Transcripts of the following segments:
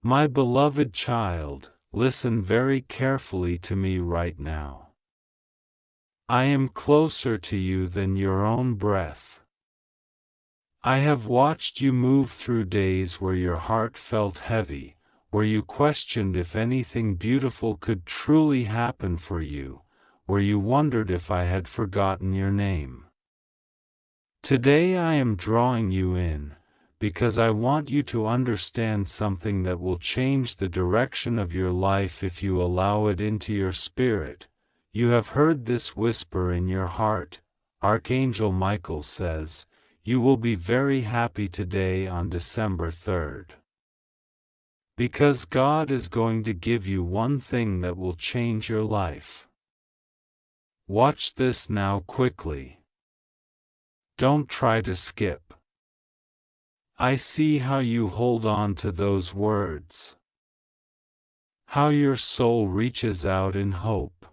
My beloved child, listen very carefully to me right now. I am closer to you than your own breath. I have watched you move through days where your heart felt heavy, where you questioned if anything beautiful could truly happen for you, where you wondered if I had forgotten your name. Today I am drawing you in, because I want you to understand something that will change the direction of your life if you allow it into your spirit. You have heard this whisper in your heart. Archangel Michael says, you will be very happy today on December 3rd. Because God is going to give you one thing that will change your life. Watch this now quickly. Don't try to skip. I see how you hold on to those words. How your soul reaches out in hope.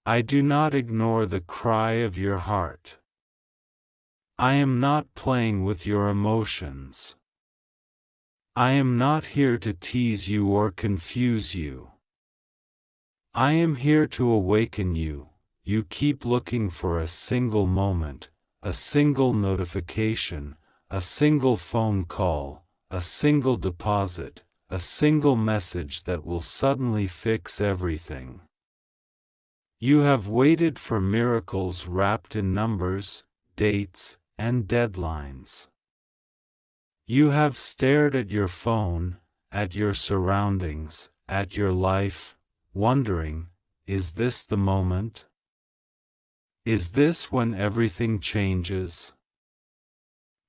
I do not ignore the cry of your heart. I am not playing with your emotions. I am not here to tease you or confuse you. I am here to awaken you. You keep looking for a single moment, a single notification, a single phone call, a single deposit, a single message that will suddenly fix everything. You have waited for miracles wrapped in numbers, dates, and deadlines. You have stared at your phone, at your surroundings, at your life, wondering, is this the moment? Is this when everything changes?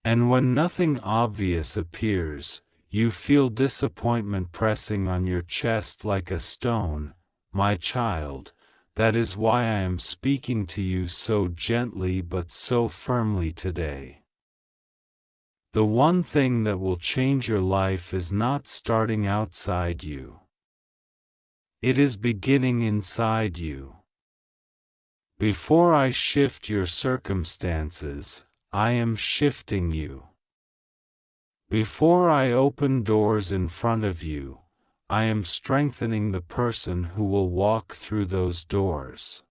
And when nothing obvious appears, you feel disappointment pressing on your chest like a stone. My child, that is why I am speaking to you so gently but so firmly today. The one thing that will change your life is not starting outside you. It is beginning inside you. Before I shift your circumstances, I am shifting you. Before I open doors in front of you, I am strengthening the person who will walk through those doors.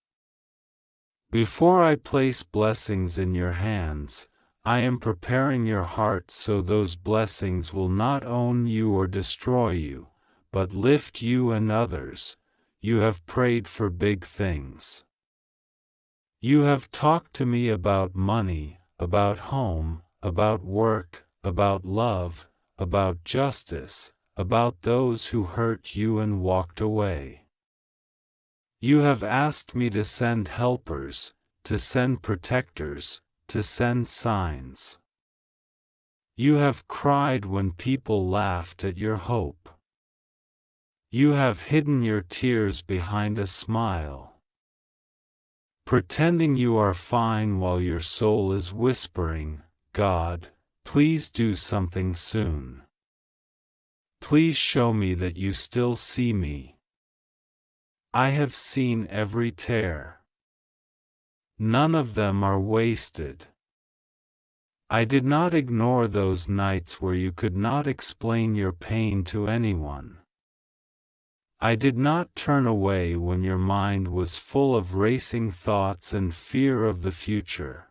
Before I place blessings in your hands, I am preparing your heart so those blessings will not own you or destroy you, but lift you and others. You have prayed for big things. You have talked to me about money, about home, about work, about love, about justice, about those who hurt you and walked away. You have asked me to send helpers, to send protectors, to send signs. You have cried when people laughed at your hope. You have hidden your tears behind a smile, pretending you are fine while your soul is whispering, God, please do something soon. Please show me that you still see me. I have seen every tear. None of them are wasted. I did not ignore those nights where you could not explain your pain to anyone. I did not turn away when your mind was full of racing thoughts and fear of the future.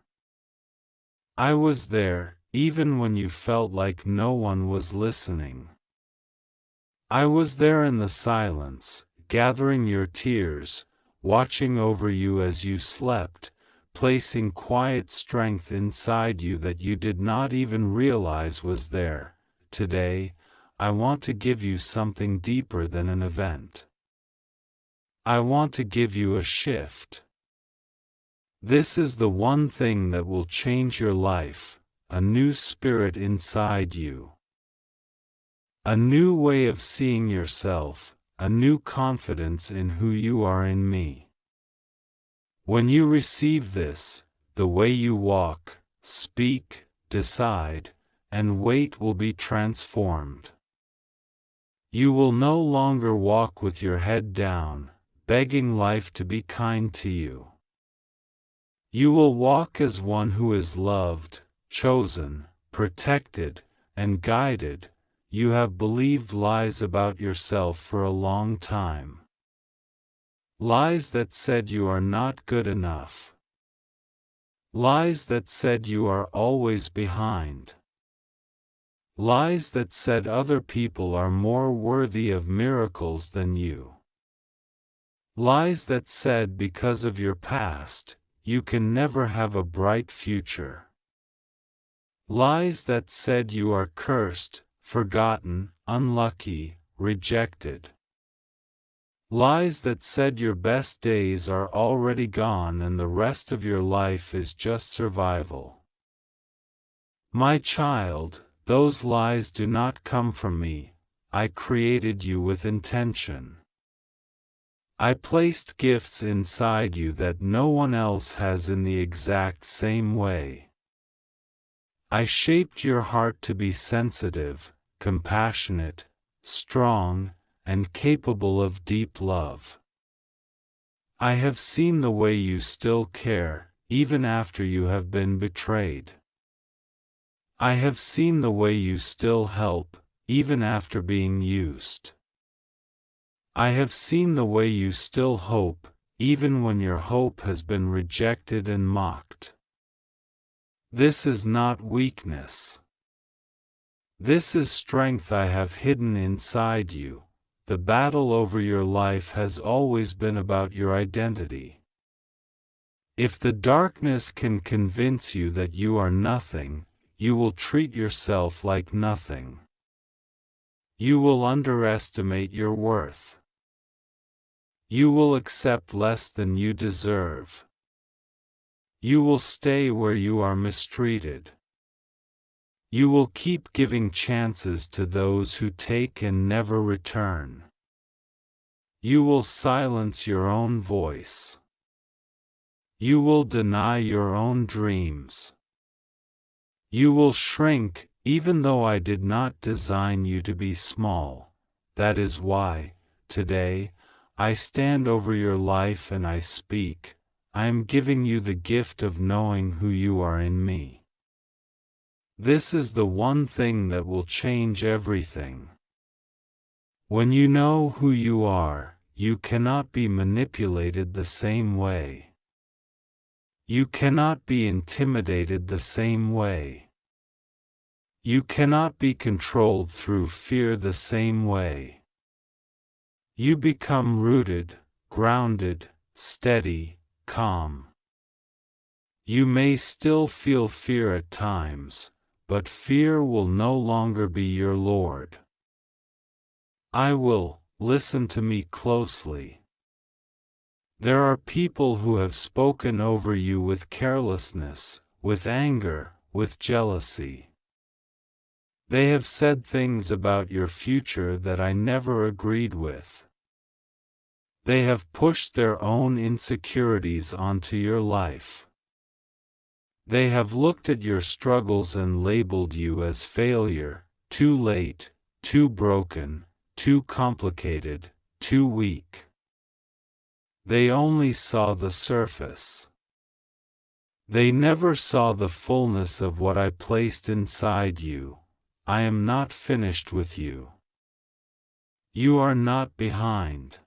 I was there, even when you felt like no one was listening. I was there in the silence, gathering your tears, watching over you as you slept, placing quiet strength inside you that you did not even realize was there. Today, I want to give you something deeper than an event. I want to give you a shift. This is the one thing that will change your life, a new spirit inside you. A new way of seeing yourself, a new confidence in who you are in me. When you receive this, the way you walk, speak, decide, and wait will be transformed. You will no longer walk with your head down, begging life to be kind to you. You will walk as one who is loved, chosen, protected, and guided. you have believed lies about yourself for a long time. Lies that said you are not good enough. Lies that said you are always behind. Lies that said other people are more worthy of miracles than you. Lies that said because of your past, you can never have a bright future. Lies that said you are cursed, forgotten, unlucky, rejected. Lies that said your best days are already gone and the rest of your life is just survival. My child, those lies do not come from me. I created you with intention. I placed gifts inside you that no one else has in the exact same way. I shaped your heart to be sensitive, compassionate, strong, and capable of deep love. I have seen the way you still care, even after you have been betrayed. I have seen the way you still help, even after being used. I have seen the way you still hope, even when your hope has been rejected and mocked. This is not weakness. This is strength I have hidden inside you. The battle over your life has always been about your identity. If the darkness can convince you that you are nothing, you will treat yourself like nothing. You will underestimate your worth. You will accept less than you deserve. You will stay where you are mistreated. You will keep giving chances to those who take and never return. You will silence your own voice. You will deny your own dreams. You will shrink, even though I did not design you to be small. That is why, today, I stand over your life and I speak. I am giving you the gift of knowing who you are in me. This is the one thing that will change everything. When you know who you are, you cannot be manipulated the same way. You cannot be intimidated the same way. You cannot be controlled through fear the same way. You become rooted, grounded, steady, calm. You may still feel fear at times, but fear will no longer be your lord. I will. Listen to me closely. There are people who have spoken over you with carelessness, with anger, with jealousy. They have said things about your future that I never agreed with. They have pushed their own insecurities onto your life. They have looked at your struggles and labeled you as failure, too late, too broken, too complicated, too weak. They only saw the surface. They never saw the fullness of what I placed inside you. I am not finished with you. You are not behind.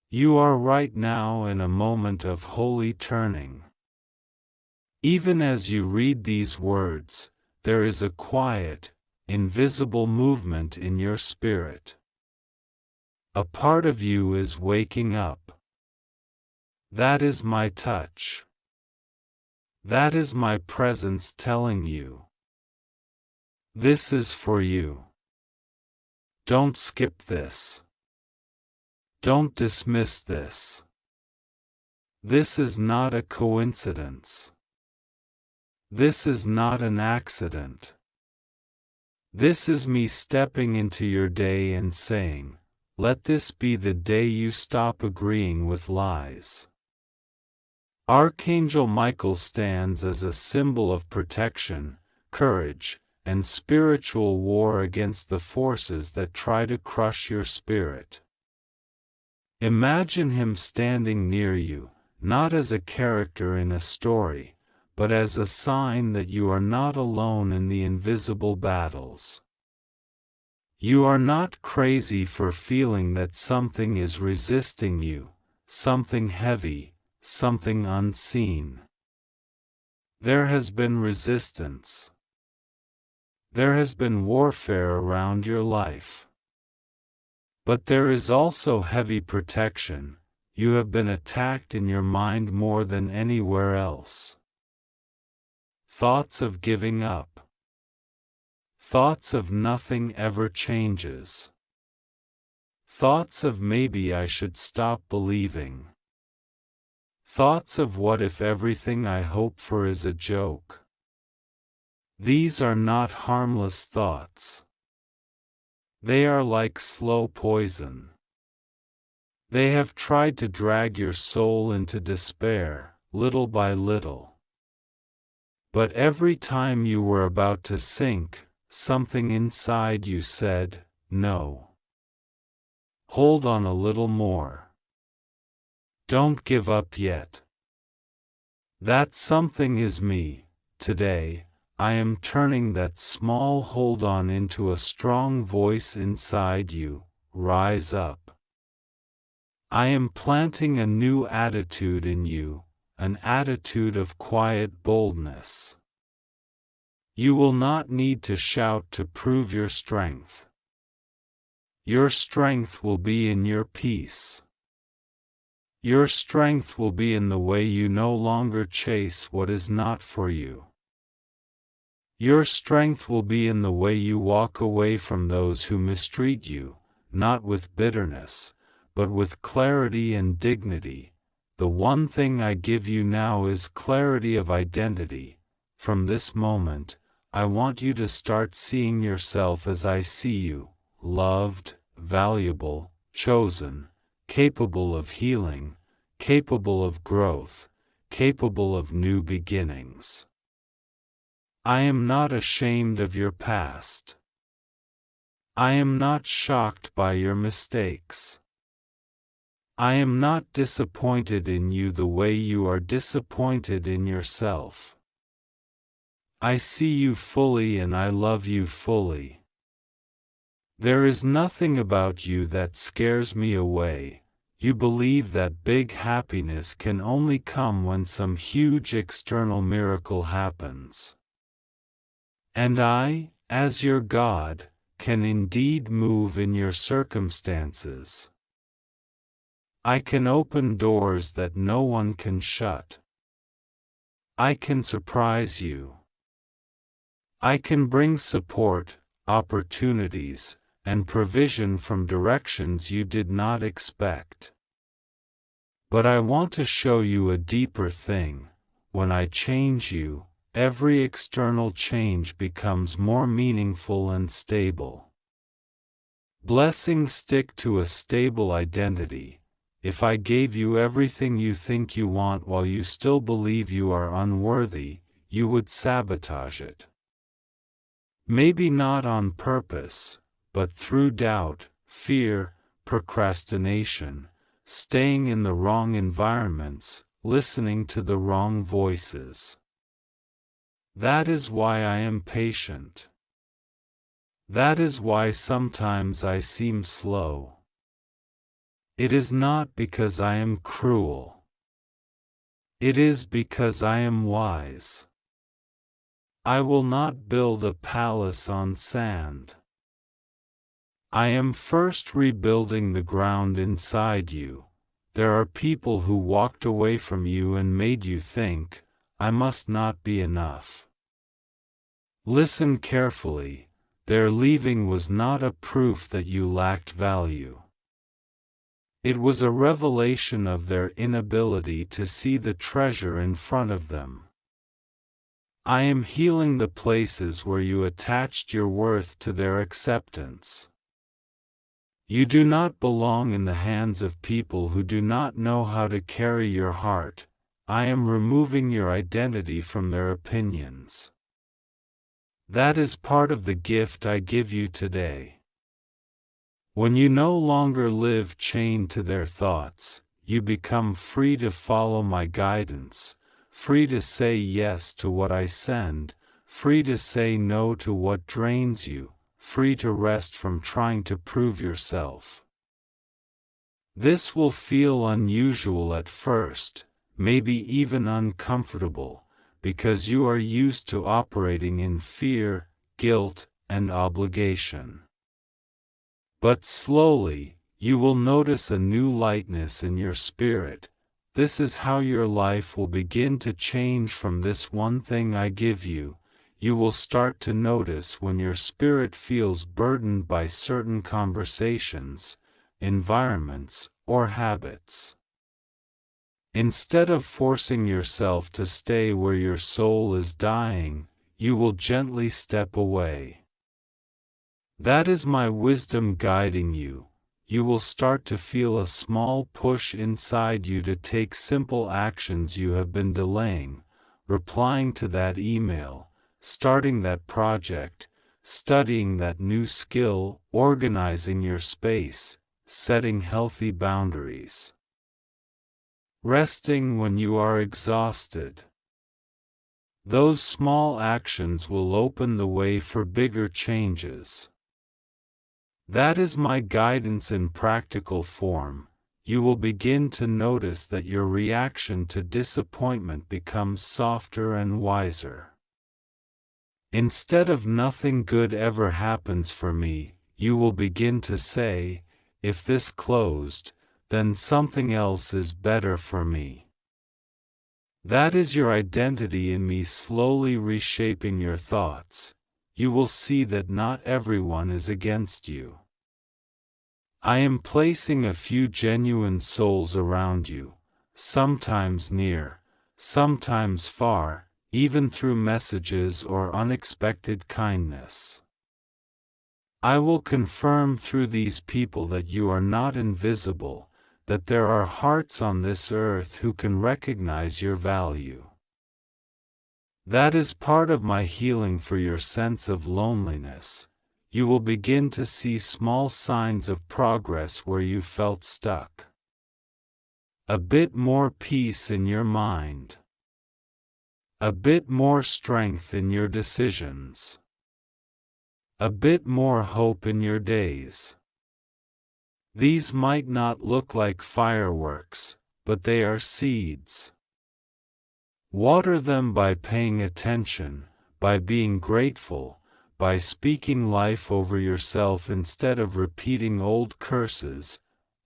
You are right now in a moment of holy turning. Even as you read these words, there is a quiet, invisible movement in your spirit. A part of you is waking up. That is my touch. That is my presence telling you. This is for you. Don't skip this. Don't dismiss this. This is not a coincidence. This is not an accident. This is me stepping into your day and saying, let this be the day you stop agreeing with lies. Archangel Michael stands as a symbol of protection, courage, and spiritual war against the forces that try to crush your spirit. Imagine him standing near you, not as a character in a story, but as a sign that you are not alone in the invisible battles. You are not crazy for feeling that something is resisting you, something heavy, something unseen. There has been resistance. There has been warfare around your life. But there is also heavy protection. You have been attacked in your mind more than anywhere else. Thoughts of giving up. Thoughts of nothing ever changes. Thoughts of maybe I should stop believing. Thoughts of what if everything I hope for is a joke. These are not harmless thoughts. They are like slow poison. They have tried to drag your soul into despair, little by little. But every time you were about to sink, something inside you said, no. Hold on a little more. Don't give up yet. That something is me. Today, I am turning that small hold on into a strong voice inside you. Rise up. I am planting a new attitude in you, an attitude of quiet boldness. You will not need to shout to prove your strength. Your strength will be in your peace. Your strength will be in the way you no longer chase what is not for you. Your strength will be in the way you walk away from those who mistreat you, not with bitterness, but with clarity and dignity. The one thing I give you now is clarity of identity. From this moment, I want you to start seeing yourself as I see you, loved, valuable, chosen, capable of healing, capable of growth, capable of new beginnings. I am not ashamed of your past. I am not shocked by your mistakes. I am not disappointed in you the way you are disappointed in yourself. I see you fully and I love you fully. There is nothing about you that scares me away. You believe that big happiness can only come when some huge external miracle happens. And I, as your God, can indeed move in your circumstances. I can open doors that no one can shut. I can surprise you. I can bring support, opportunities, and provision from directions you did not expect. But I want to show you a deeper thing. When I change you, every external change becomes more meaningful and stable. Blessings stick to a stable identity. If I gave you everything you think you want while you still believe you are unworthy, you would sabotage it. Maybe not on purpose, but through doubt, fear, procrastination, staying in the wrong environments, listening to the wrong voices. That is why I am patient. That is why sometimes I seem slow. It is not because I am cruel. It is because I am wise. I will not build a palace on sand. I am first rebuilding the ground inside you. There are people who walked away from you and made you think, I must not be enough. Listen carefully, their leaving was not a proof that you lacked value. It was a revelation of their inability to see the treasure in front of them. I am healing the places where you attached your worth to their acceptance. You do not belong in the hands of people who do not know how to carry your heart. I am removing your identity from their opinions. That is part of the gift I give you today. When you no longer live chained to their thoughts, you become free to follow my guidance, free to say yes to what I send, free to say no to what drains you, free to rest from trying to prove yourself. This will feel unusual at first, maybe even uncomfortable, because you are used to operating in fear, guilt, and obligation. But slowly, you will notice a new lightness in your spirit. This is how your life will begin to change from this one thing I give you. You will start to notice when your spirit feels burdened by certain conversations, environments, or habits. Instead of forcing yourself to stay where your soul is dying, you will gently step away. That is my wisdom guiding you. You will start to feel a small push inside you to take simple actions you have been delaying, replying to that email, starting that project, studying that new skill, organizing your space, setting healthy boundaries. Resting when you are exhausted. Those small actions will open the way for bigger changes. That is my guidance in practical form. You will begin to notice that your reaction to disappointment becomes softer and wiser. Instead of "nothing good ever happens for me," you will begin to say, "If this closed, then something else is better for me." That is your identity in me slowly reshaping your thoughts. You will see that not everyone is against you. I am placing a few genuine souls around you, sometimes near, sometimes far, even through messages or unexpected kindness. I will confirm through these people that you are not invisible, that there are hearts on this earth who can recognize your value. That is part of my healing for your sense of loneliness. You will begin to see small signs of progress where you felt stuck. A bit more peace in your mind. A bit more strength in your decisions. A bit more hope in your days. These might not look like fireworks, but they are seeds. Water them by paying attention, by being grateful, by speaking life over yourself instead of repeating old curses.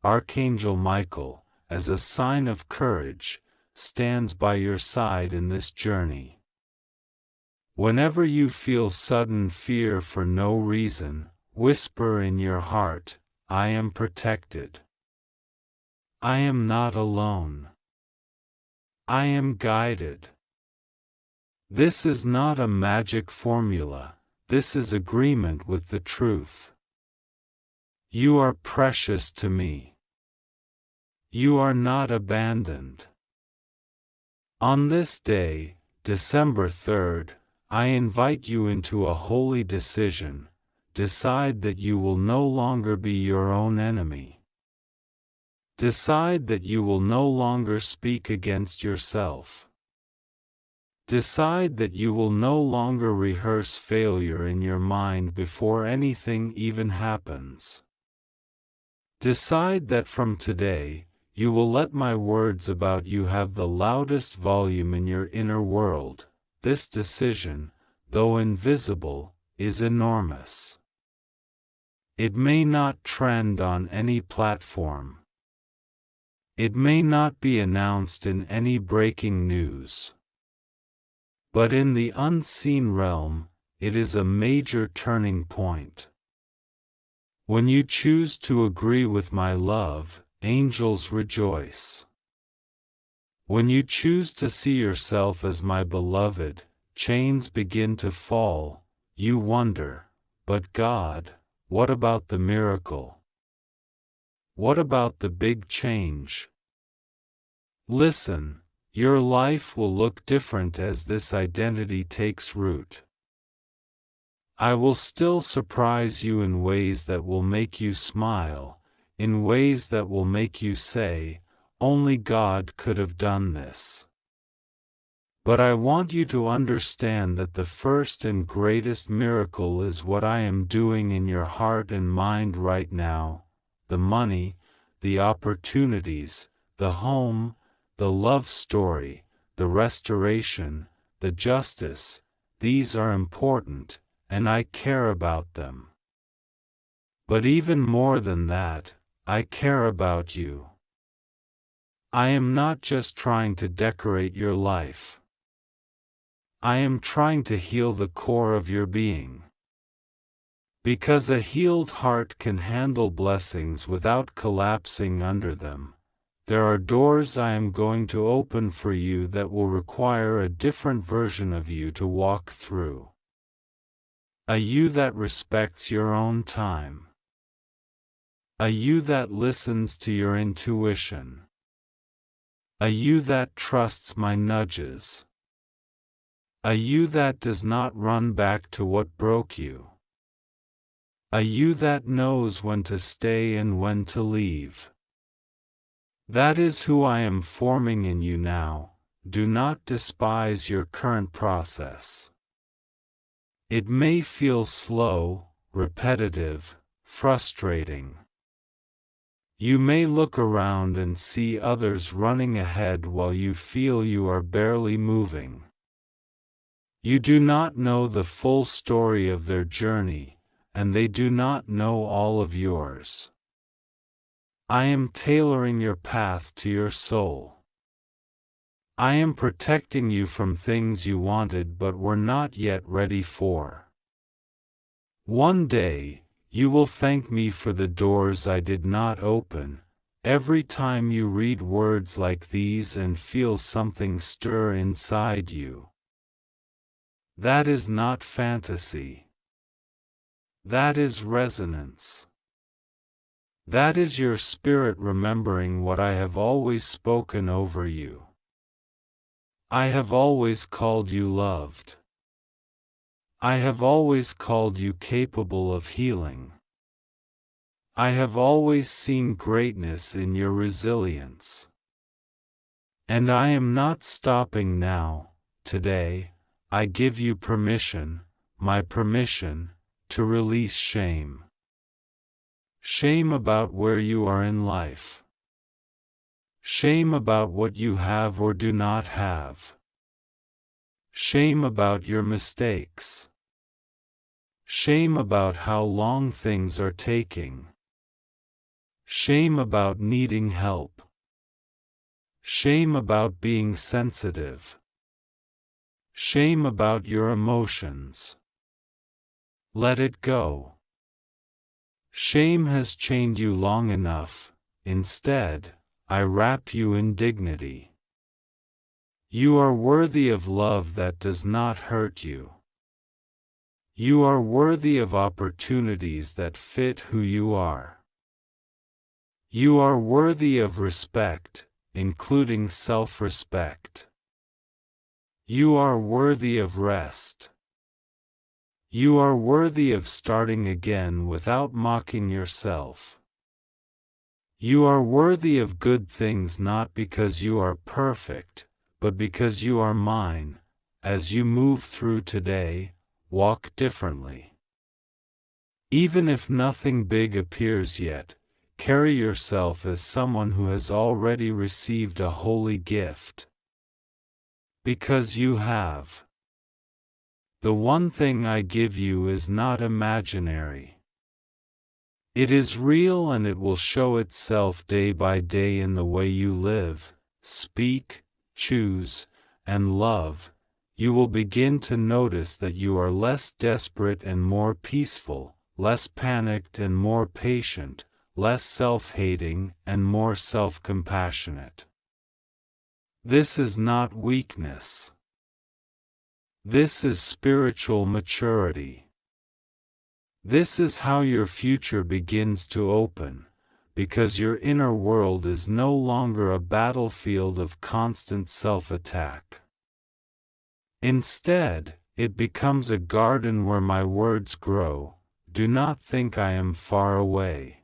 Archangel Michael, as a sign of courage, stands by your side in this journey. Whenever you feel sudden fear for no reason, whisper in your heart, "I am protected. I am not alone. I am guided." This is not a magic formula. This is agreement with the truth. You are precious to me. You are not abandoned. On this day, December 3rd, I invite you into a holy decision. Decide that you will no longer be your own enemy. Decide that you will no longer speak against yourself. Decide that you will no longer rehearse failure in your mind before anything even happens. Decide that from today, you will let my words about you have the loudest volume in your inner world. This decision, though invisible, is enormous. It may not trend on any platform. It may not be announced in any breaking news. But in the unseen realm, it is a major turning point. When you choose to agree with my love, angels rejoice. When you choose to see yourself as my beloved, chains begin to fall. You wonder, but God, what about the miracle? What about the big change? Listen, your life will look different as this identity takes root. I will still surprise you in ways that will make you smile, in ways that will make you say, "Only God could have done this." But I want you to understand that the first and greatest miracle is what I am doing in your heart and mind right now. The money, the opportunities, the home, the love story, the restoration, the justice, these are important, and I care about them. But even more than that, I care about you. I am not just trying to decorate your life. I am trying to heal the core of your being. Because a healed heart can handle blessings without collapsing under them, there are doors I am going to open for you that will require a different version of you to walk through. A you that respects your own time. A you that listens to your intuition. A you that trusts my nudges. A you that does not run back to what broke you. A you that knows when to stay and when to leave. That is who I am forming in you now. Do not despise your current process. It may feel slow, repetitive, frustrating. You may look around and see others running ahead while you feel you are barely moving. You do not know the full story of their journey, and they do not know all of yours. I am tailoring your path to your soul. I am protecting you from things you wanted but were not yet ready for. One day, you will thank me for the doors I did not open, every time you read words like these and feel something stir inside you. That is not fantasy. That is resonance. That is your spirit remembering what I have always spoken over you. I have always called you loved. I have always called you capable of healing. I have always seen greatness in your resilience. And I am not stopping now. Today, I give you permission, my permission, to release shame. Shame about where you are in life. Shame about what you have or do not have. Shame about your mistakes. Shame about how long things are taking. Shame about needing help. Shame about being sensitive. Shame about your emotions. Let it go. Shame has chained you long enough. Instead, I wrap you in dignity. You are worthy of love that does not hurt you. You are worthy of opportunities that fit who you are. You are worthy of respect, including self-respect. You are worthy of rest. You are worthy of starting again without mocking yourself. You are worthy of good things not because you are perfect, but because you are mine. As you move through today, walk differently. Even if nothing big appears yet, carry yourself as someone who has already received a holy gift. Because you have. The one thing I give you is not imaginary. It is real and it will show itself day by day in the way you live, speak, choose, and love. You will begin to notice that you are less desperate and more peaceful, less panicked and more patient, less self-hating and more self-compassionate. This is not weakness. This is spiritual maturity. This is how your future begins to open, because your inner world is no longer a battlefield of constant self-attack. Instead, it becomes a garden where my words grow. Do not think I am far away.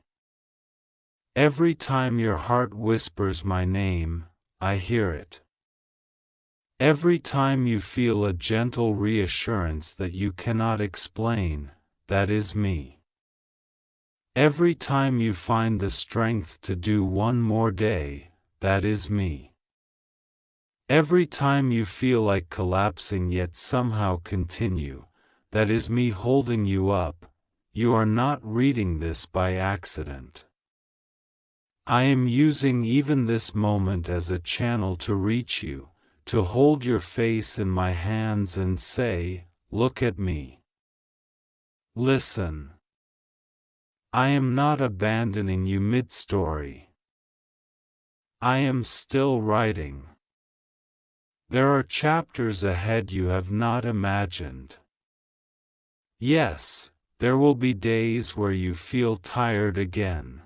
Every time your heart whispers my name, I hear it. Every time you feel a gentle reassurance that you cannot explain, that is me. Every time you find the strength to do one more day, that is me. Every time you feel like collapsing yet somehow continue, that is me holding you up. You are not reading this by accident. I am using even this moment as a channel to reach you, to hold your face in my hands and say, "Look at me. Listen. I am not abandoning you mid-story. I am still writing. There are chapters ahead you have not imagined. Yes, there will be days where you feel tired again.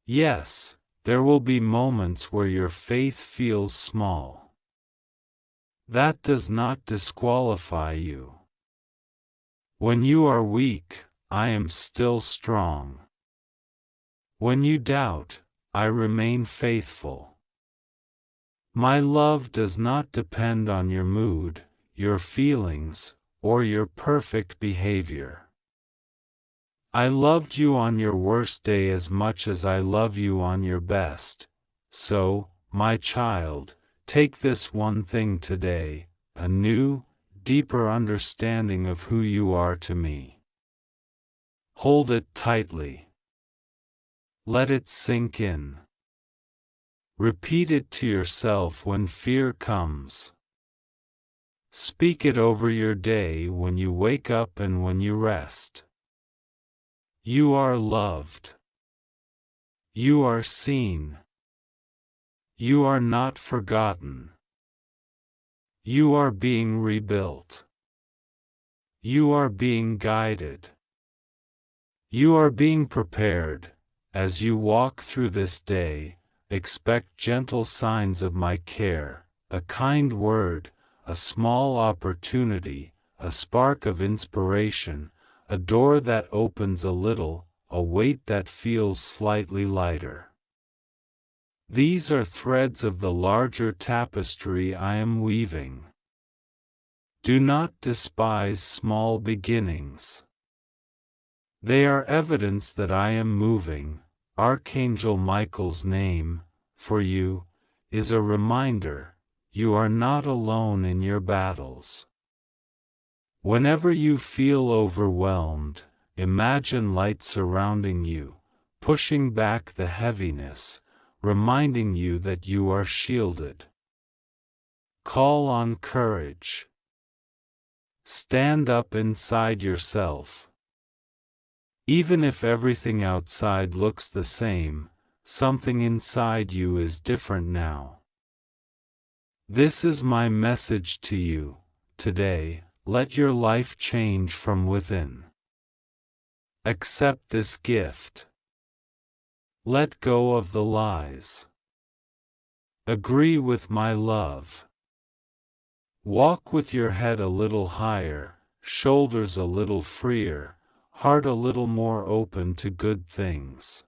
Yes, there will be moments where your faith feels small. That does not disqualify you. When you are weak, I am still strong. When you doubt, I remain faithful. My love does not depend on your mood, your feelings, or your perfect behavior. I loved you on your worst day as much as I love you on your best. So, my child, take this one thing today, a new, deeper understanding of who you are to me. Hold it tightly. Let it sink in. Repeat it to yourself when fear comes. Speak it over your day when you wake up and when you rest. You are loved. You are seen. You are not forgotten. You are being rebuilt. You are being guided. You are being prepared. As you walk through this day, expect gentle signs of my care, a kind word, a small opportunity, a spark of inspiration, a door that opens a little, a weight that feels slightly lighter. These are threads of the larger tapestry I am weaving. Do not despise small beginnings. They are evidence that I am moving. Archangel Michael's name, for you, is a reminder, you are not alone in your battles. Whenever you feel overwhelmed, imagine light surrounding you, pushing back the heaviness, reminding you that you are shielded. Call on courage. Stand up inside yourself. Even if everything outside looks the same, something inside you is different now. This is my message to you, today. Let your life change from within. Accept this gift. Let go of the lies. Agree with my love. Walk with your head a little higher, shoulders a little freer, heart a little more open to good things.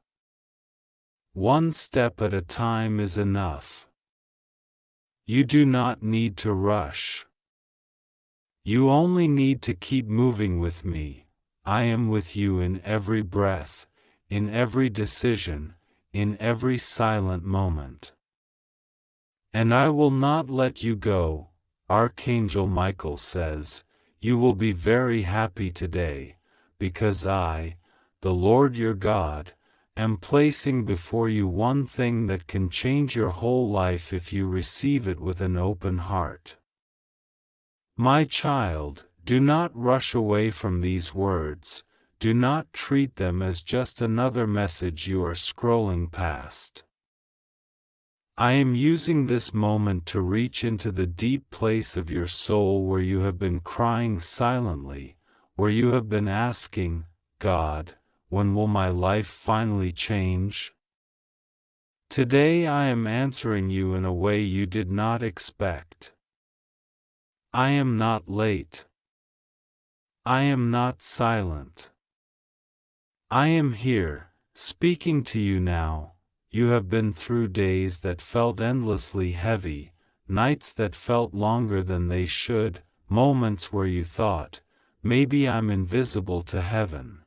One step at a time is enough. You do not need to rush. You only need to keep moving with me. I am with you in every breath, in every decision, in every silent moment. And I will not let you go, Archangel Michael says. You will be very happy today, because I, the Lord your God, am placing before you one thing that can change your whole life if you receive it with an open heart. My child, do not rush away from these words. Do not treat them as just another message you are scrolling past. I am using this moment to reach into the deep place of your soul where you have been crying silently, where you have been asking, God, when will my life finally change? Today I am answering you in a way you did not expect. I am not late. I am not silent. I am here, speaking to you now. You have been through days that felt endlessly heavy, nights that felt longer than they should, moments where you thought, maybe I'm invisible to heaven.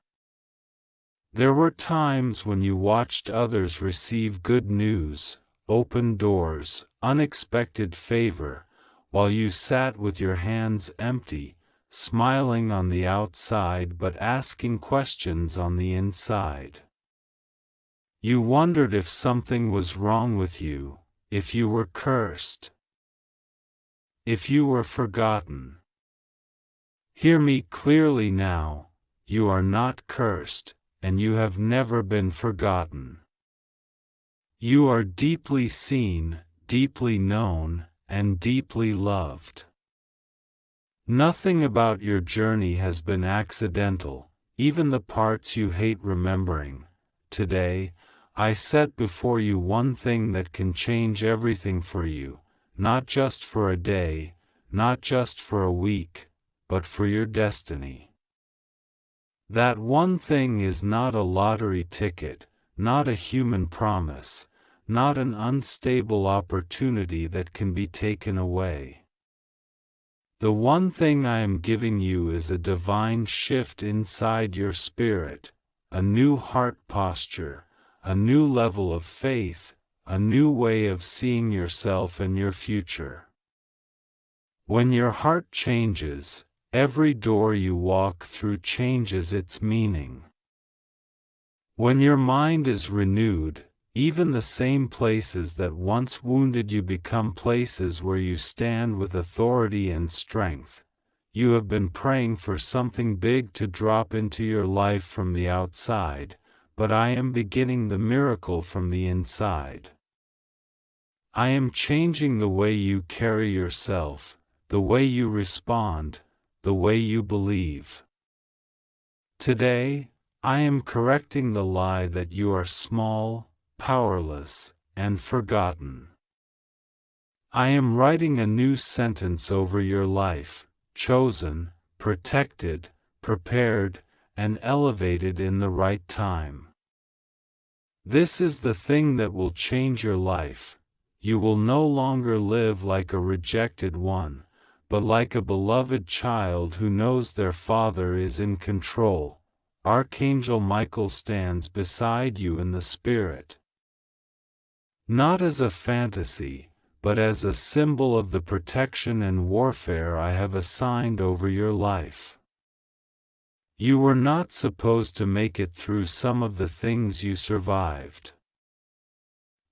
There were times when you watched others receive good news, open doors, unexpected favor, while you sat with your hands empty, smiling on the outside but asking questions on the inside. You wondered if something was wrong with you, if you were cursed, if you were forgotten. Hear me clearly now, you are not cursed, and you have never been forgotten. You are deeply seen, deeply known, and deeply loved. Nothing about your journey has been accidental, even the parts you hate remembering. Today, I set before you one thing that can change everything for you, not just for a day, not just for a week, but for your destiny. That one thing is not a lottery ticket, not a human promise, not an unstable opportunity that can be taken away. The one thing I am giving you is a divine shift inside your spirit, a new heart posture, a new level of faith, a new way of seeing yourself and your future. When your heart changes, every door you walk through changes its meaning. When your mind is renewed, even the same places that once wounded you become places where you stand with authority and strength. You have been praying for something big to drop into your life from the outside, but I am beginning the miracle from the inside. I am changing the way you carry yourself, the way you respond, the way you believe. Today, I am correcting the lie that you are small, powerless, and forgotten. I am writing a new sentence over your life, chosen, protected, prepared, and elevated in the right time. This is the thing that will change your life. You will no longer live like a rejected one, but like a beloved child who knows their father is in control. Archangel Michael stands beside you in the spirit. Not as a fantasy, but as a symbol of the protection and warfare I have assigned over your life. You were not supposed to make it through some of the things you survived.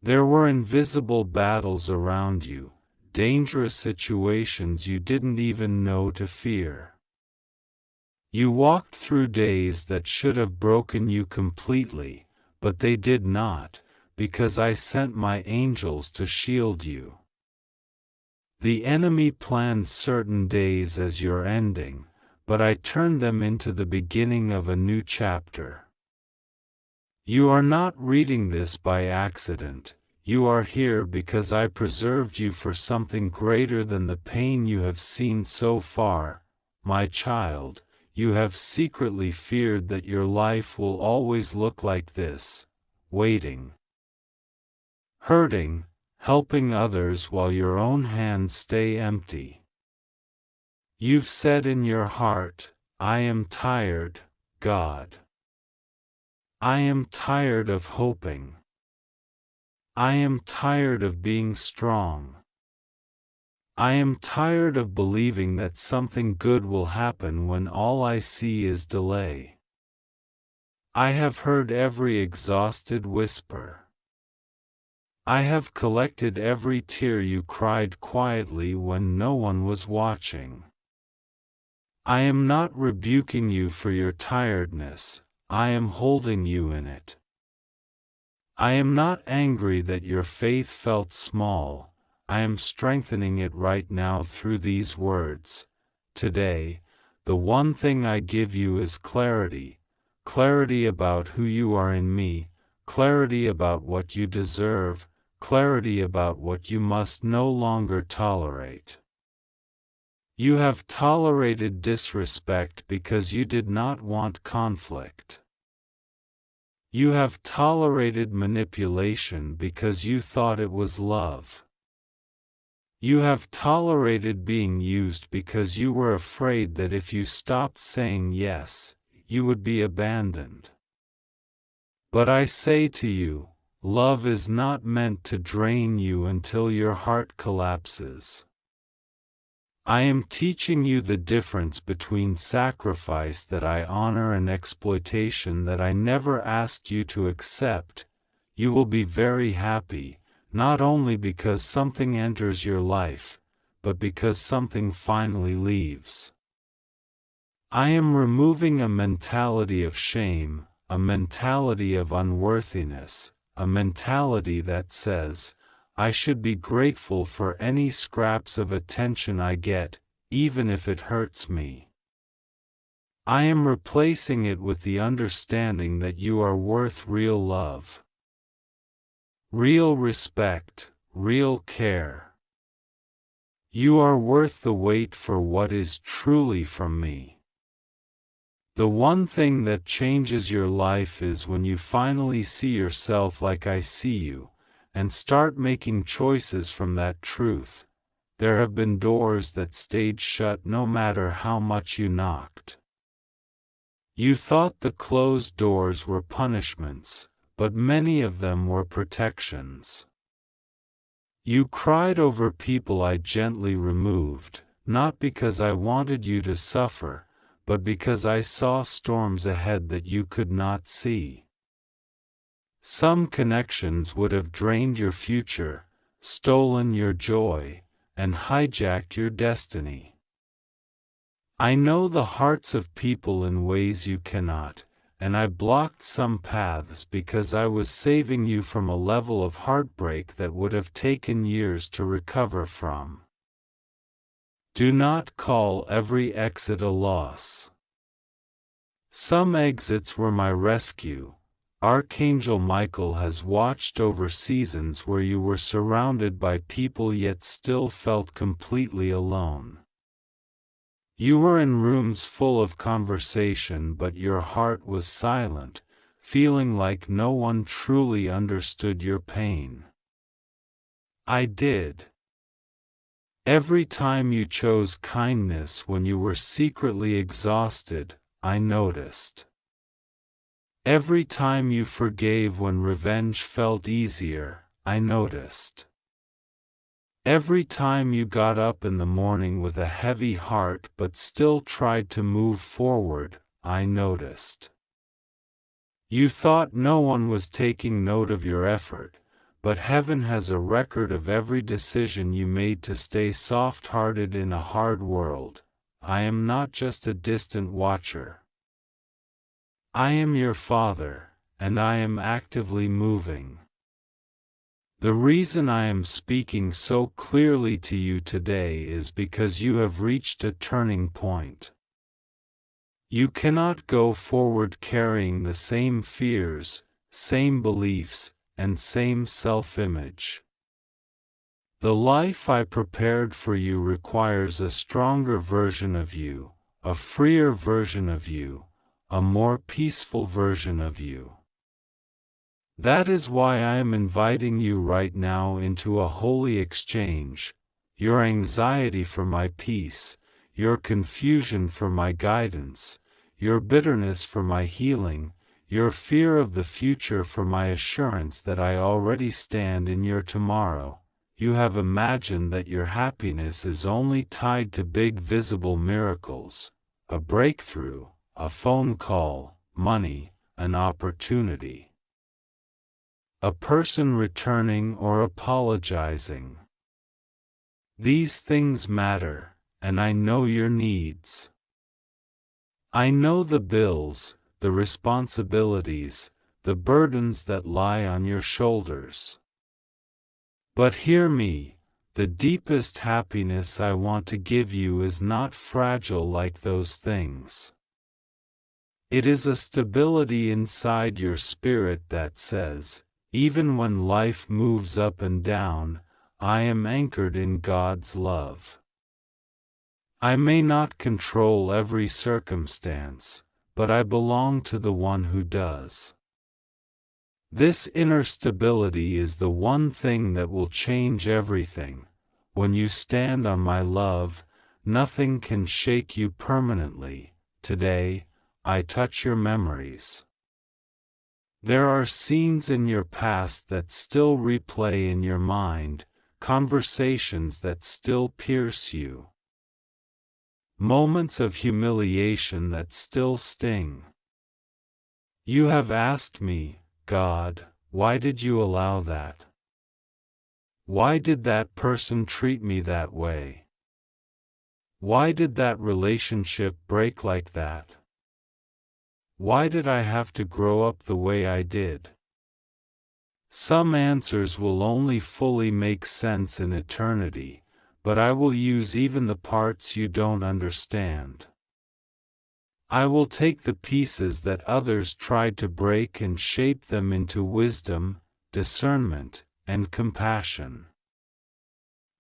There were invisible battles around you, dangerous situations you didn't even know to fear. You walked through days that should have broken you completely, but they did not, because I sent my angels to shield you. The enemy planned certain days as your ending, but I turned them into the beginning of a new chapter. You are not reading this by accident, you are here because I preserved you for something greater than the pain you have seen so far. My child, you have secretly feared that your life will always look like this, waiting, hurting, helping others while your own hands stay empty. You've said in your heart, I am tired, God. I am tired of hoping. I am tired of being strong. I am tired of believing that something good will happen when all I see is delay. I have heard every exhausted whisper. I have collected every tear you cried quietly when no one was watching. I am not rebuking you for your tiredness, I am holding you in it. I am not angry that your faith felt small, I am strengthening it right now through these words. Today, the one thing I give you is clarity, clarity about who you are in me, clarity about what you deserve, clarity about what you must no longer tolerate. You have tolerated disrespect because you did not want conflict. You have tolerated manipulation because you thought it was love. You have tolerated being used because you were afraid that if you stopped saying yes, you would be abandoned. But I say to you, love is not meant to drain you until your heart collapses. I am teaching you the difference between sacrifice that I honor and exploitation that I never asked you to accept. You will be very happy, not only because something enters your life, but because something finally leaves. I am removing a mentality of shame, a mentality of unworthiness, a mentality that says, I should be grateful for any scraps of attention I get, even if it hurts me. I am replacing it with the understanding that you are worth real love, real respect, real care. You are worth the wait for what is truly from me. The one thing that changes your life is when you finally see yourself like I see you, and start making choices from that truth. There have been doors that stayed shut no matter how much you knocked. You thought the closed doors were punishments, but many of them were protections. You cried over people I gently removed, not because I wanted you to suffer, but because I saw storms ahead that you could not see. Some connections would have drained your future, stolen your joy, and hijacked your destiny. I know the hearts of people in ways you cannot, and I blocked some paths because I was saving you from a level of heartbreak that would have taken years to recover from. Do not call every exit a loss. Some exits were my rescue. Archangel Michael has watched over seasons where you were surrounded by people yet still felt completely alone. You were in rooms full of conversation but your heart was silent, feeling like no one truly understood your pain. I did. Every time you chose kindness when you were secretly exhausted, I noticed. Every time you forgave when revenge felt easier, I noticed. Every time you got up in the morning with a heavy heart but still tried to move forward, I noticed. You thought no one was taking note of your effort, but heaven has a record of every decision you made to stay soft-hearted in a hard world. I am not just a distant watcher. I am your Father, and I am actively moving. The reason I am speaking so clearly to you today is because you have reached a turning point. You cannot go forward carrying the same fears, same beliefs, and same self-image. The life I prepared for you requires a stronger version of you, a freer version of you, a more peaceful version of you. That is why I am inviting you right now into a holy exchange, your anxiety for my peace, your confusion for my guidance, your bitterness for my healing, your fear of the future for my assurance that I already stand in your tomorrow. You have imagined that your happiness is only tied to big visible miracles, a breakthrough, a phone call, money, an opportunity. A person returning or apologizing. These things matter, and I know your needs. I know the bills, the responsibilities, the burdens that lie on your shoulders. But hear me, the deepest happiness I want to give you is not fragile like those things. It is a stability inside your spirit that says, even when life moves up and down, I am anchored in God's love. I may not control every circumstance, but I belong to the one who does. This inner stability is the one thing that will change everything. when you stand on my love, nothing can shake you permanently. Today, I touch your memories. There are scenes in your past that still replay in your mind, conversations that still pierce you, moments of humiliation that still sting. You have asked me, God, why did you allow that? Why did that person treat me that way? Why did that relationship break like that? Why did I have to grow up the way I did? Some answers will only fully make sense in eternity, but I will use even the parts you don't understand. I will take the pieces that others tried to break and shape them into wisdom, discernment, and compassion.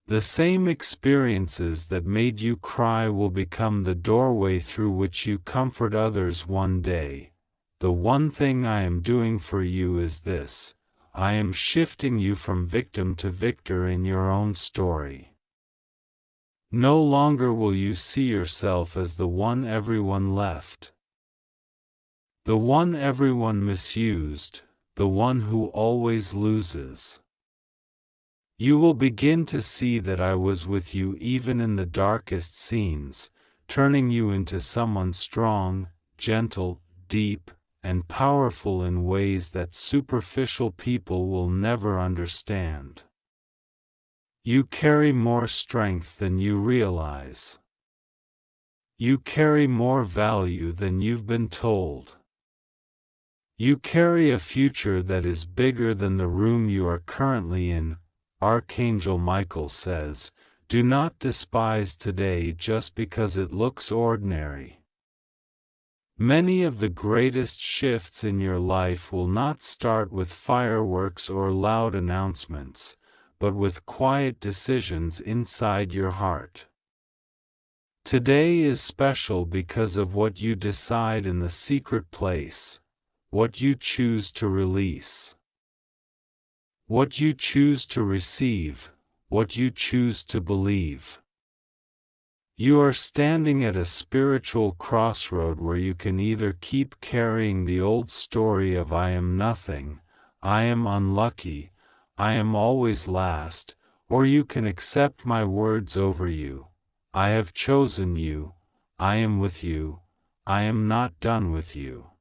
The same experiences that made you cry will become the doorway through which you comfort others one day. The one thing I am doing for you is this: I am shifting you from victim to victor in your own story. No longer will you see yourself as the one everyone left, the one everyone misused, the one who always loses. You will begin to see that I was with you even in the darkest scenes, turning you into someone strong, gentle, deep, and powerful in ways that superficial people will never understand. You carry more strength than you realize. You carry more value than you've been told. You carry a future that is bigger than the room you are currently in. Archangel Michael says, "Do not despise today just because it looks ordinary." Many of the greatest shifts in your life will not start with fireworks or loud announcements, but with quiet decisions inside your heart. Today is special because of what you decide in the secret place, what you choose to release, what you choose to receive, what you choose to believe. You are standing at a spiritual crossroad where you can either keep carrying the old story of I am nothing, I am unlucky, I am always last, or you can accept my words over you. I have chosen you, I am with you, I am not done with you.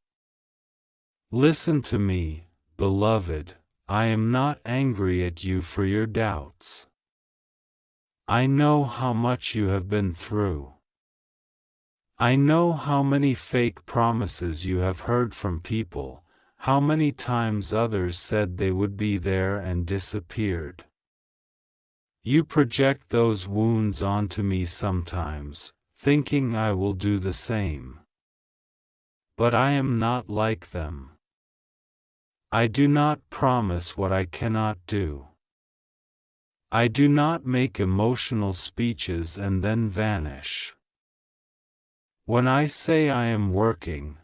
Listen to me, beloved, I am not angry at you for your doubts. I know how much you have been through. I know how many fake promises you have heard from people, how many times others said they would be there and disappeared. You project those wounds onto me sometimes, thinking I will do the same. But I am not like them. I do not promise what I cannot do. I do not make emotional speeches and then vanish. When I say I am working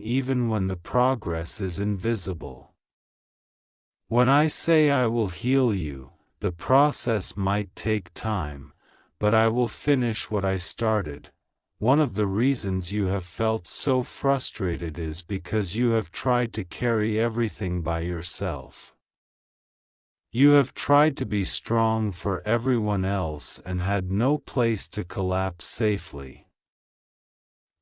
even when the progress is invisible. When I say I will heal you, the process might take time, but I will finish what I started. One of the reasons you have felt so frustrated is because you have tried to carry everything by yourself. You have tried to be strong for everyone else and had no place to collapse safely.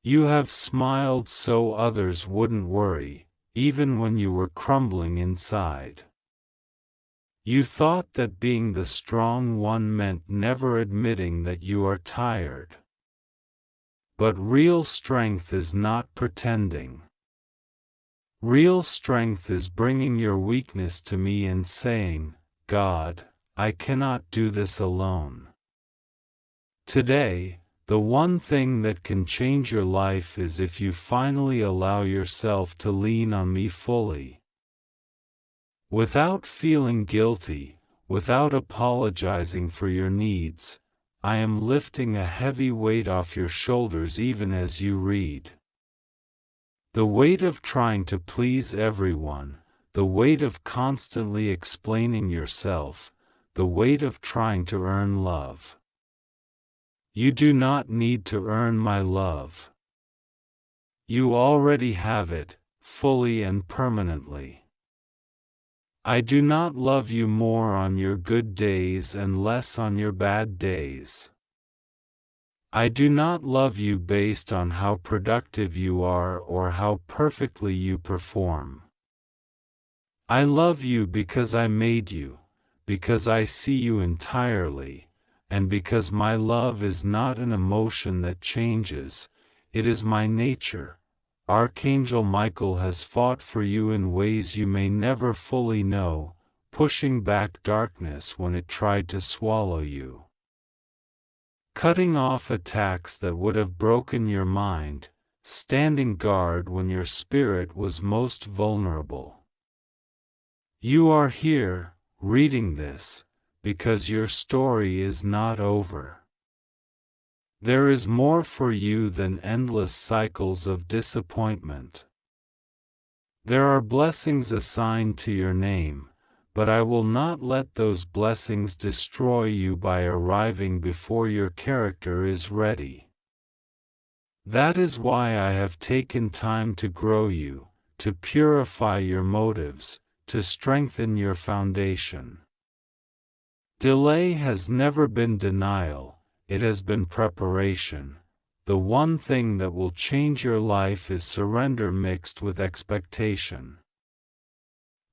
You have smiled so others wouldn't worry, even when you were crumbling inside. You thought that being the strong one meant never admitting that you are tired. But real strength is not pretending. Real strength is bringing your weakness to me and saying, God, I cannot do this alone. Today, the one thing that can change your life is if you finally allow yourself to lean on me fully. Without feeling guilty, without apologizing for your needs, I am lifting a heavy weight off your shoulders even as you read. The weight of trying to please everyone, the weight of constantly explaining yourself, the weight of trying to earn love. You do not need to earn my love. You already have it, fully and permanently. I do not love you more on your good days and less on your bad days. I do not love you based on how productive you are or how perfectly you perform. I love you because I made you, because I see you entirely, and because my love is not an emotion that changes, it is my nature. Archangel Michael has fought for you in ways you may never fully know, pushing back darkness when it tried to swallow you. Cutting off attacks that would have broken your mind, standing guard when your spirit was most vulnerable. You are here, reading this, because your story is not over. There is more for you than endless cycles of disappointment. There are blessings assigned to your name, but I will not let those blessings destroy you by arriving before your character is ready. That is why I have taken time to grow you, to purify your motives, to strengthen your foundation. Delay has never been denial, it has been preparation. The one thing that will change your life is surrender mixed with expectation.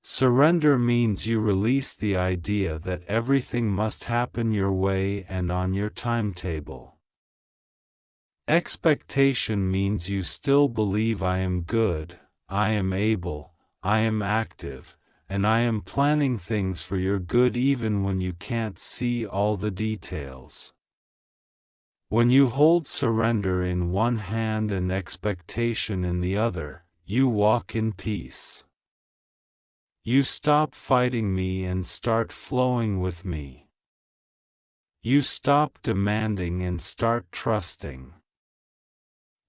Surrender means you release the idea that everything must happen your way and on your timetable. Expectation means you still believe I am good, I am able, I am active, and I am planning things for your good even when you can't see all the details. When you hold surrender in one hand and expectation in the other, you walk in peace. You stop fighting me and start flowing with me. You stop demanding and start trusting.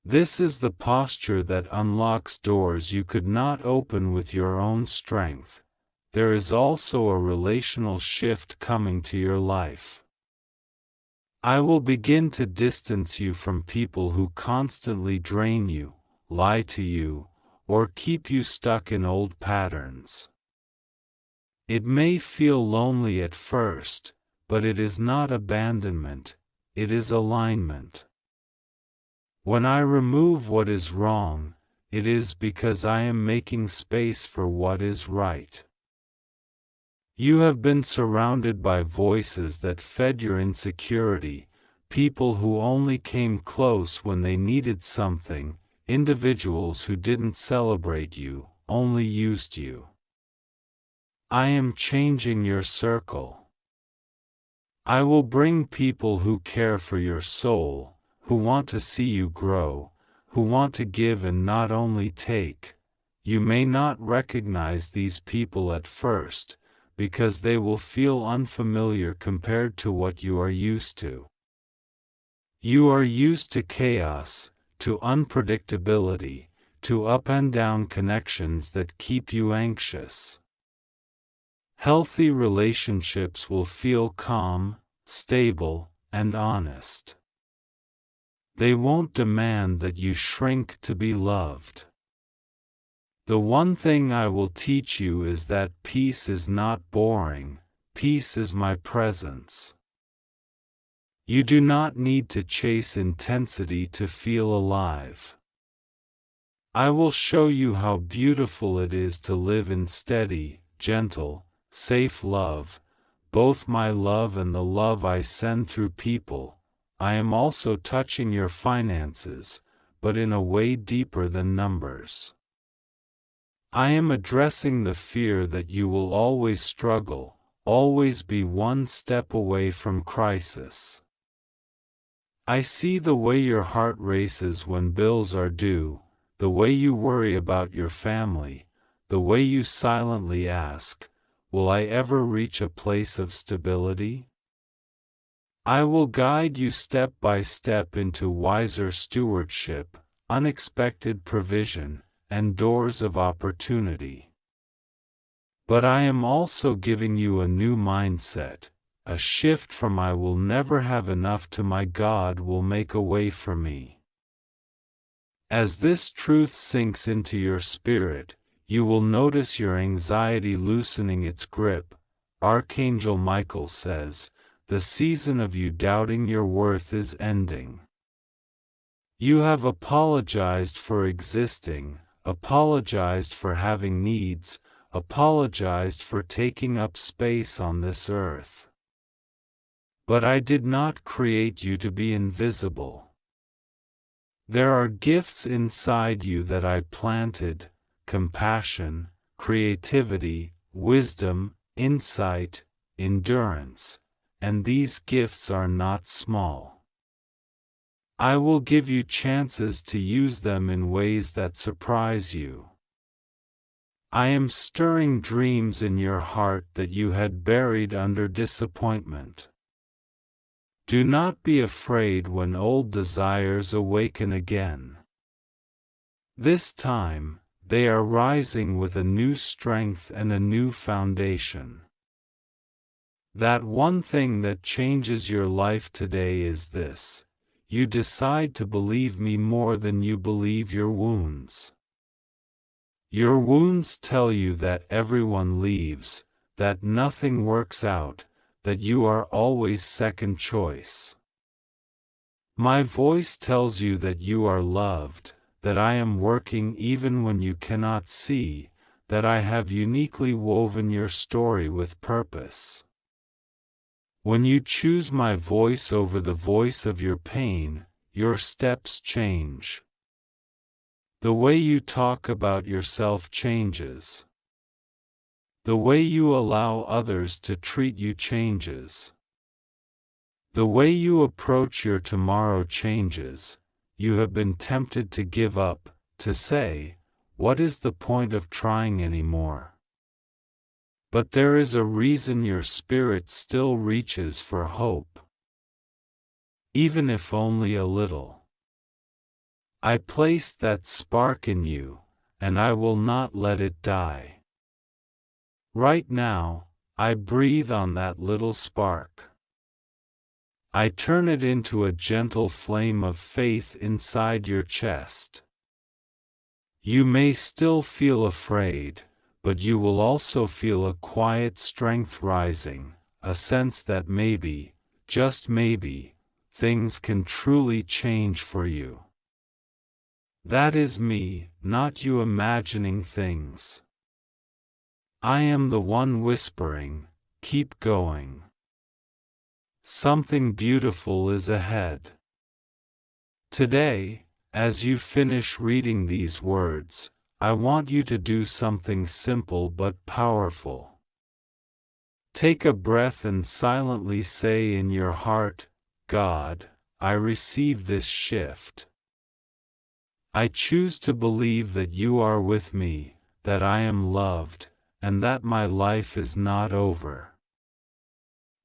This is the posture that unlocks doors you could not open with your own strength. There is also a relational shift coming to your life. I will begin to distance you from people who constantly drain you, lie to you, or keep you stuck in old patterns. It may feel lonely at first, but it is not abandonment, it is alignment. When I remove what is wrong, it is because I am making space for what is right. You have been surrounded by voices that fed your insecurity, people who only came close when they needed something, individuals who didn't celebrate you, only used you. I am changing your circle. I will bring people who care for your soul, who want to see you grow, who want to give and not only take. You may not recognize these people at first, because they will feel unfamiliar compared to what you are used to. You are used to chaos, to unpredictability, to up and down connections that keep you anxious. Healthy relationships will feel calm, stable, and honest. They won't demand that you shrink to be loved. The one thing I will teach you is that peace is not boring, peace is my presence. You do not need to chase intensity to feel alive. I will show you how beautiful it is to live in steady, gentle, safe love, both my love and the love I send through people. I am also touching your finances, but in a way deeper than numbers. I am addressing the fear that you will always struggle, always be one step away from crisis. I see the way your heart races when bills are due, the way you worry about your family, the way you silently ask, will I ever reach a place of stability? I will guide you step by step into wiser stewardship, unexpected provision, and doors of opportunity. But I am also giving you a new mindset, a shift from I will never have enough to my God will make a way for me. As this truth sinks into your spirit, you will notice your anxiety loosening its grip. Archangel Michael says, the season of you doubting your worth is ending. You have apologized for existing, apologized for having needs, apologized for taking up space on this earth. But I did not create you to be invisible. There are gifts inside you that I planted: compassion, creativity, wisdom, insight, endurance, and these gifts are not small. I will give you chances to use them in ways that surprise you. I am stirring dreams in your heart that you had buried under disappointment. Do not be afraid when old desires awaken again. This time, they are rising with a new strength and a new foundation. That one thing that changes your life today is this: you decide to believe me more than you believe your wounds. Your wounds tell you that everyone leaves, that nothing works out, that you are always second choice. My voice tells you that you are loved, that I am working even when you cannot see, that I have uniquely woven your story with purpose. When you choose my voice over the voice of your pain, your steps change. The way you talk about yourself changes. The way you allow others to treat you changes. The way you approach your tomorrow changes. You have been tempted to give up, to say, "What is the point of trying anymore?" But there is a reason your spirit still reaches for hope. Even if only a little. I placed that spark in you, and I will not let it die. Right now, I breathe on that little spark. I turn it into a gentle flame of faith inside your chest. You may still feel afraid, but you will also feel a quiet strength rising, a sense that maybe, just maybe, things can truly change for you. That is me, not you imagining things. I am the one whispering, keep going. Something beautiful is ahead. Today, as you finish reading these words, I want you to do something simple but powerful. Take a breath and silently say in your heart, God, I receive this shift. I choose to believe that you are with me, that I am loved, and that my life is not over.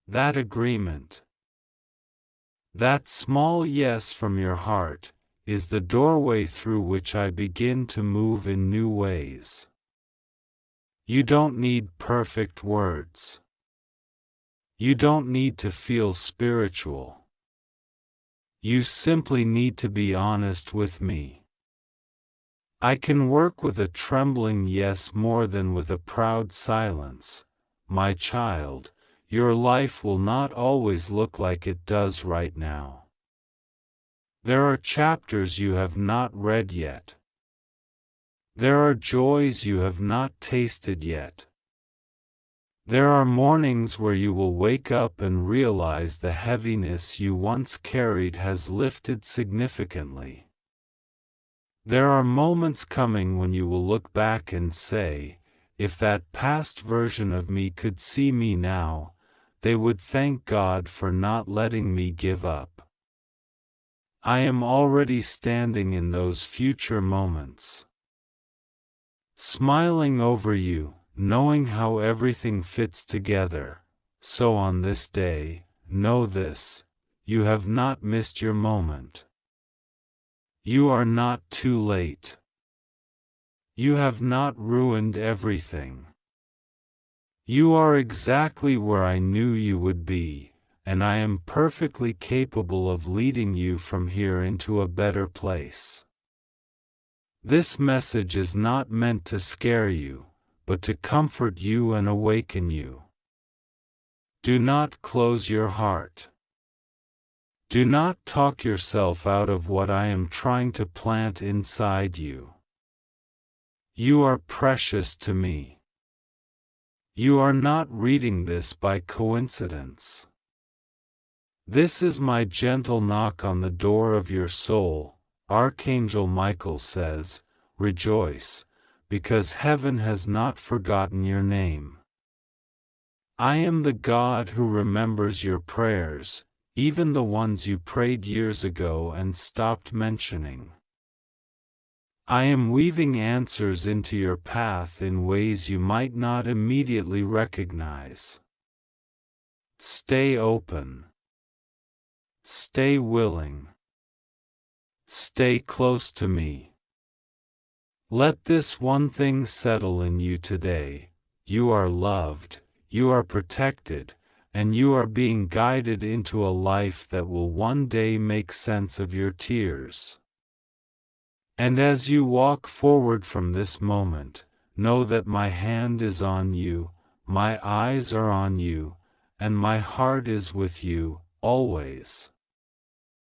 That agreement, that small yes from your heart, is the doorway through which I begin to move in new ways. You don't need perfect words. You don't need to feel spiritual. You simply need to be honest with me. I can work with a trembling yes more than with a proud silence. My child, your life will not always look like it does right now. There are chapters you have not read yet. There are joys you have not tasted yet. There are mornings where you will wake up and realize the heaviness you once carried has lifted significantly. There are moments coming when you will look back and say, if that past version of me could see me now, they would thank God for not letting me give up. I am already standing in those future moments, smiling over you, knowing how everything fits together. So on this day, know this: you have not missed your moment. You are not too late. You have not ruined everything. You are exactly where I knew you would be, and I am perfectly capable of leading you from here into a better place. This message is not meant to scare you, but to comfort you and awaken you. Do not close your heart. Do not talk yourself out of what I am trying to plant inside you. You are precious to me. You are not reading this by coincidence. This is my gentle knock on the door of your soul. Archangel Michael says, rejoice, because heaven has not forgotten your name. I am the God who remembers your prayers, even the ones you prayed years ago and stopped mentioning. I am weaving answers into your path in ways you might not immediately recognize. Stay open. Stay willing. Stay close to me. Let this one thing settle in you today: you are loved, you are protected, and you are being guided into a life that will one day make sense of your tears. And as you walk forward from this moment, know that my hand is on you, my eyes are on you, and my heart is with you, always.